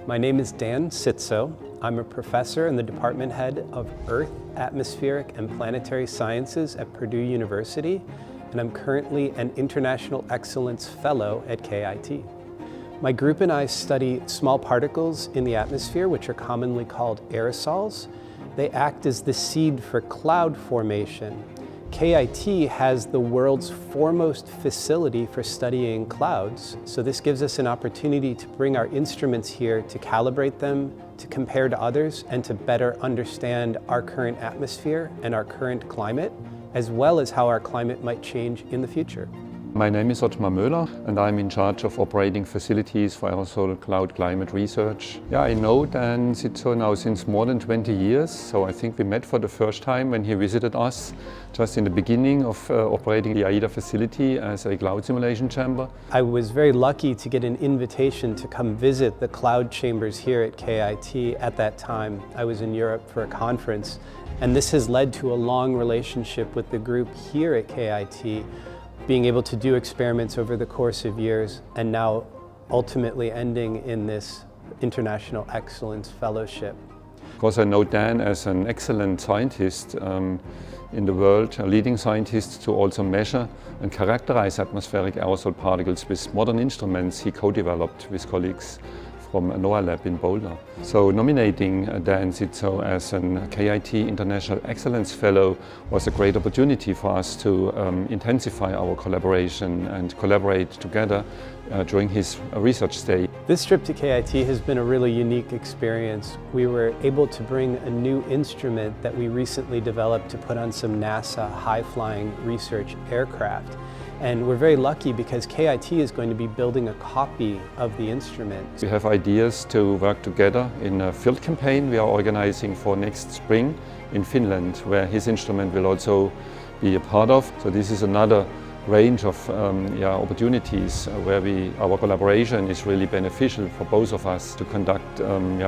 My name is Dan Cziczo. I'm a professor and the department head of Earth, Atmospheric and Planetary Sciences at Purdue University, and I'm currently an International Excellence Fellow at KIT. My group and I study small particles in the atmosphere, which are commonly called aerosols. They act as the seed for cloud formation. KIT has the world's foremost facility for studying clouds, so this gives us an opportunity to bring our instruments here to calibrate them, to compare to others, and to better understand our current atmosphere and our current climate, as well as how our climate might change in the future. My name is Ottmar Möhler and I'm in charge of operating facilities for aerosol cloud climate research. I know Dan Cziczo now since more than 20 years, so I think we met for the first time when he visited us just in the beginning of operating the AIDA facility as a cloud simulation chamber. I was very lucky to get an invitation to come visit the cloud chambers here at KIT. At that time, I was in Europe for a conference, and this has led to a long relationship with the group here at KIT, being able to do experiments over the course of years, and now ultimately ending in this International Excellence Fellowship. Of course, I know Dan as an excellent scientist in the world, a leading scientist to also measure and characterize atmospheric aerosol particles with modern instruments he co-developed with colleagues from a NOAA lab in Boulder. So nominating Dan Cziczo as an KIT International Excellence Fellow was a great opportunity for us to intensify our collaboration and collaborate together during his research stay. This trip to KIT has been a really unique experience. We were able to bring a new instrument that we recently developed to put on some NASA high-flying research aircraft. And we're very lucky because KIT is going to be building a copy of the instrument. We have ideas to work together in a field campaign we are organizing for next spring in Finland, where his instrument will also be a part of. So this is another range of opportunities where our collaboration is really beneficial for both of us to conduct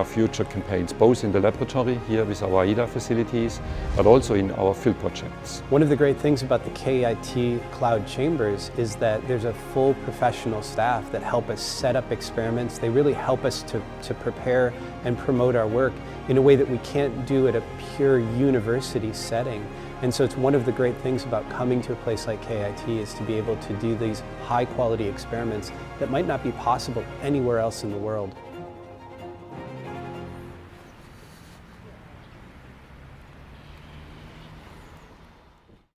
future campaigns, both in the laboratory here with our AIDA facilities, but also in our field projects. One of the great things about the KIT Cloud Chambers is that there's a full professional staff that help us set up experiments. They really help us to prepare and promote our work in a way that we can't do at a pure university setting. And so it's one of the great things about coming to a place like KIT is to be able to do these high quality experiments that might not be possible anywhere else in the world.